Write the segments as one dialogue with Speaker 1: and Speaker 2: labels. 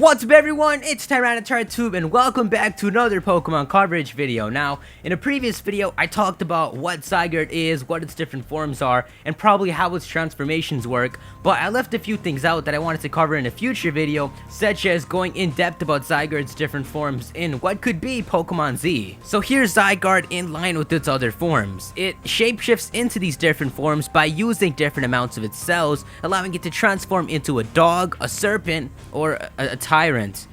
Speaker 1: What's up everyone, it's Tube and welcome back to another Pokemon coverage video. Now, in a previous video, I talked about what Zygarde is, what its different forms are, and probably how its transformations work, but I left a few things out that I wanted to cover in a future video, such as going in depth about Zygarde's different forms in what could be Pokemon Z. So here's Zygarde in line with its other forms. It shapeshifts into these different forms by using different amounts of its cells, allowing it to transform into a dog, a serpent, or a tyrant.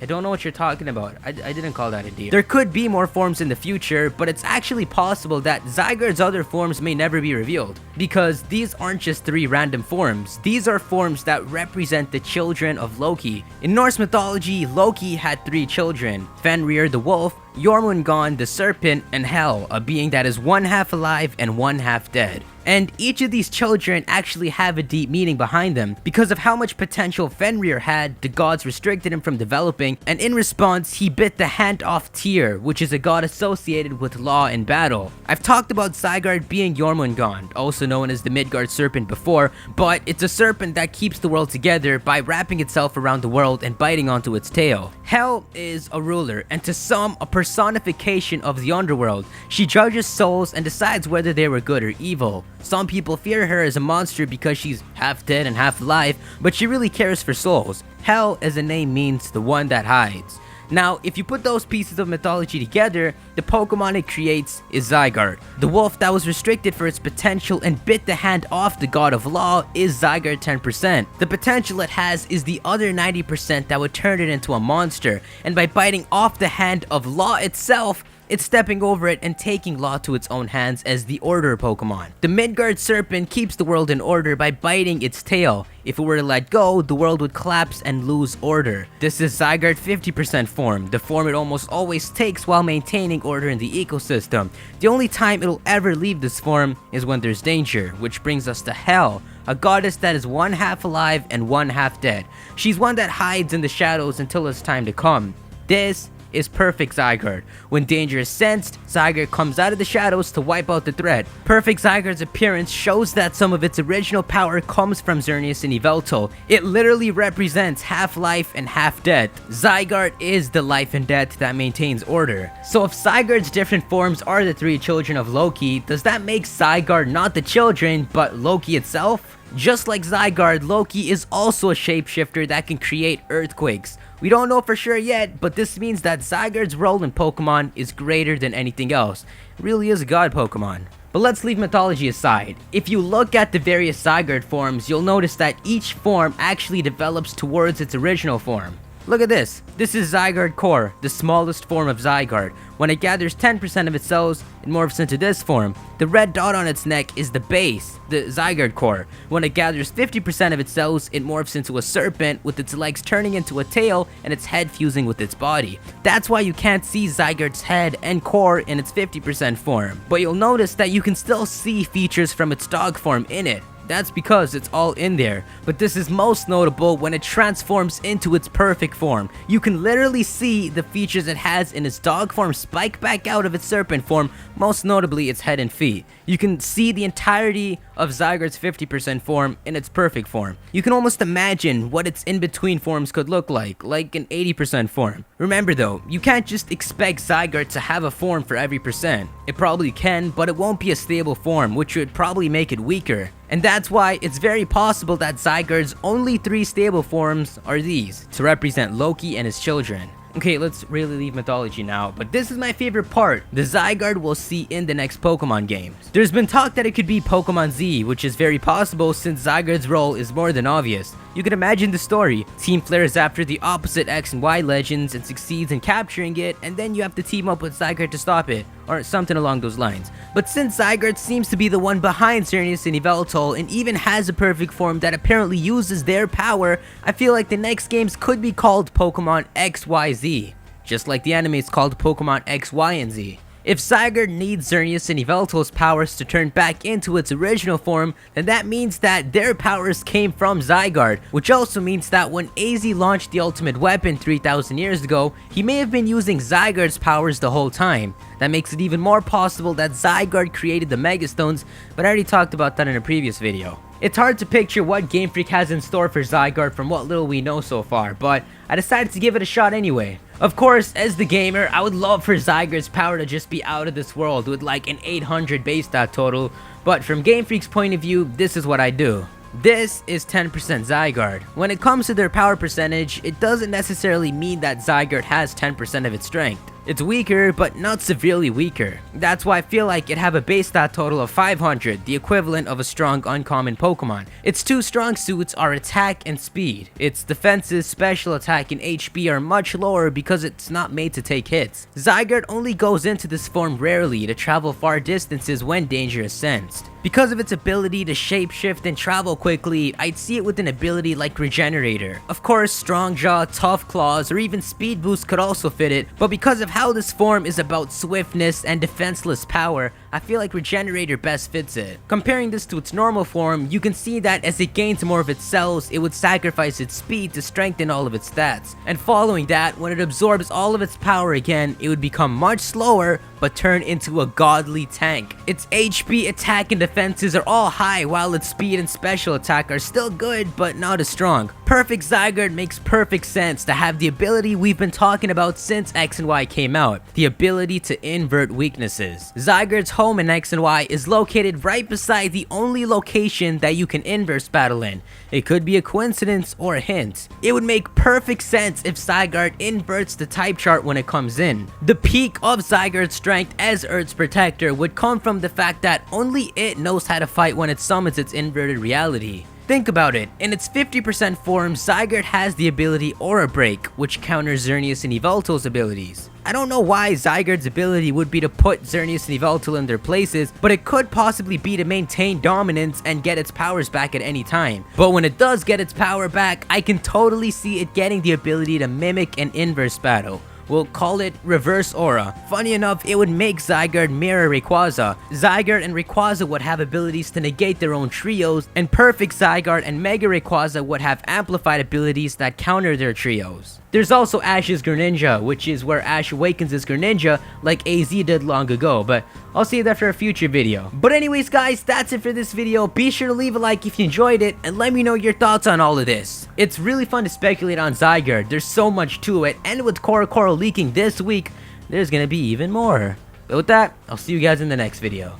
Speaker 1: I don't know what you're talking about. I didn't call that a deer. There could be more forms in the future, but it's actually possible that Zygarde's other forms may never be revealed, because these aren't just 3 random forms. These are forms that represent the children of Loki. In Norse mythology, Loki had 3 children: Fenrir the wolf, Jormungand the serpent, and Hel, a being that is one half alive and one half dead. And each of these children actually have a deep meaning behind them. Because of how much potential Fenrir had, the gods restricted him from developing, and in response, he bit the hand off Tyr, which is a god associated with law and battle. I've talked about Zygarde being Jormungand, also known as the Midgard serpent before, but it's a serpent that keeps the world together by wrapping itself around the world and biting onto its tail. Hel is a ruler, and to some, a personification of the underworld. She judges souls and decides whether they were good or evil. Some people fear her as a monster because she's half dead and half alive, but she really cares for souls. Hel, as a name, means the one that hides. Now, if you put those pieces of mythology together, the Pokemon it creates is Zygarde. The wolf that was restricted for its potential and bit the hand off the god of law is Zygarde 10%. The potential it has is the other 90% that would turn it into a monster, and by biting off the hand of law itself, it's stepping over it and taking law to its own hands as the Order Pokemon. The Midgard serpent keeps the world in order by biting its tail. If it were to let go, the world would collapse and lose order. This is Zygarde 50% form, the form it almost always takes while maintaining order in the ecosystem. The only time it'll ever leave this form is when there's danger, which brings us to Hel, a goddess that is one half alive and one half dead. She's one that hides in the shadows until it's time to come. This is perfect Zygarde. When danger is sensed, Zygarde comes out of the shadows to wipe out the threat. Perfect Zygarde's appearance shows that some of its original power comes from Xerneas and Yveltal. It literally represents half life and half death. Zygarde is the life and death that maintains order. So if Zygarde's different forms are the 3 children of Loki, does that make Zygarde not the children, but Loki itself? Just like Zygarde, Loki is also a shapeshifter that can create earthquakes. We don't know for sure yet, but this means that Zygarde's role in Pokemon is greater than anything else. It really is a god Pokemon. But let's leave mythology aside. If you look at the various Zygarde forms, you'll notice that each form actually develops towards its original form. Look at this. This is Zygarde Core, the smallest form of Zygarde. When it gathers 10% of its cells, it morphs into this form. The red dot on its neck is the base, the Zygarde Core. When it gathers 50% of its cells, it morphs into a serpent, with its legs turning into a tail and its head fusing with its body. That's why you can't see Zygarde's head and core in its 50% form. But you'll notice that you can still see features from its dog form in it. That's because it's all in there, but this is most notable when it transforms into its perfect form. You can literally see the features it has in its dog form spike back out of its serpent form, most notably its head and feet. You can see the entirety of Zygarde's 50% form in its perfect form. You can almost imagine what its in-between forms could look like an 80% form. Remember though, you can't just expect Zygarde to have a form for every percent. It probably can, but it won't be a stable form, which would probably make it weaker. And that's why it's very possible that Zygarde's only 3 stable forms are these, to represent Loki and his children. Okay, let's really leave mythology now, but this is my favorite part, the Zygarde we'll see in the next Pokemon games. There's been talk that it could be Pokemon Z, which is very possible since Zygarde's role is more than obvious. You can imagine the story. Team flares after the opposite X and Y legends and succeeds in capturing it, and then you have to team up with Zygarde to stop it, or something along those lines. But since Zygarde seems to be the one behind Xerneas and Yveltal and even has a perfect form that apparently uses their power, I feel like the next games could be called Pokemon XYZ, just like the anime is called Pokemon X, Y, and Z. If Zygarde needs Xerneas and Yveltal's powers to turn back into its original form, then that means that their powers came from Zygarde, which also means that when AZ launched the ultimate weapon 3,000 years ago, he may have been using Zygarde's powers the whole time. That makes it even more possible that Zygarde created the Megastones, but I already talked about that in a previous video. It's hard to picture what Game Freak has in store for Zygarde from what little we know so far, but I decided to give it a shot anyway. Of course, as the gamer, I would love for Zygarde's power to just be out of this world with like an 800 base stat total, but from Game Freak's point of view, this is what I do. This is 10% Zygarde. When it comes to their power percentage, it doesn't necessarily mean that Zygarde has 10% of its strength. It's weaker, but not severely weaker. That's why I feel like it'd have a base stat total of 500, the equivalent of a strong uncommon Pokemon. Its two strong suits are attack and speed. Its defenses, special attack, and HP are much lower because it's not made to take hits. Zygarde only goes into this form rarely to travel far distances when danger is sensed. Because of its ability to shapeshift and travel quickly, I'd see it with an ability like Regenerator. Of course, Strong Jaw, Tough Claws, or even Speed Boost could also fit it, but because of how this form is about swiftness and defenseless power, I feel like Regenerator best fits it. Comparing this to its normal form, you can see that as it gains more of its cells, it would sacrifice its speed to strengthen all of its stats. And following that, when it absorbs all of its power again, it would become much slower, but turn into a godly tank. Its HP, attack, and defenses are all high, while its speed and special attack are still good, but not as strong. Perfect Zygarde makes perfect sense to have the ability we've been talking about since X and Y came out, the ability to invert weaknesses. Zygarde's home in X and Y is located right beside the only location that you can inverse battle in. It could be a coincidence or a hint. It would make perfect sense if Zygarde inverts the type chart when it comes in. The peak of Zygarde's strength as Earth's protector would come from the fact that only it knows how to fight when it summons its inverted reality. Think about it, in its 50% form, Zygarde has the ability Aura Break, which counters Xerneas and Yveltal's abilities. I don't know why Zygarde's ability would be to put Xerneas and Yveltal in their places, but it could possibly be to maintain dominance and get its powers back at any time. But when it does get its power back, I can totally see it getting the ability to mimic an inverse battle. We'll call it Reverse Aura. Funny enough, it would make Zygarde mirror Rayquaza. Zygarde and Rayquaza would have abilities to negate their own trios, and Perfect Zygarde and Mega Rayquaza would have amplified abilities that counter their trios. There's also Ash's Greninja, which is where Ash awakens his Greninja like AZ did long ago, but I'll save that for a future video. But anyways guys, that's it for this video. Be sure to leave a like if you enjoyed it, and let me know your thoughts on all of this. It's really fun to speculate on Zygarde, there's so much to it, and with Coral leaking this week, there's gonna be even more. But with that, I'll see you guys in the next video.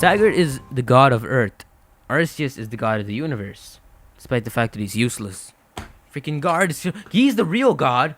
Speaker 1: Zygarde is the god of Earth. Arceus is the god of the universe, despite the fact that he's useless. Freaking guard, he's the real god.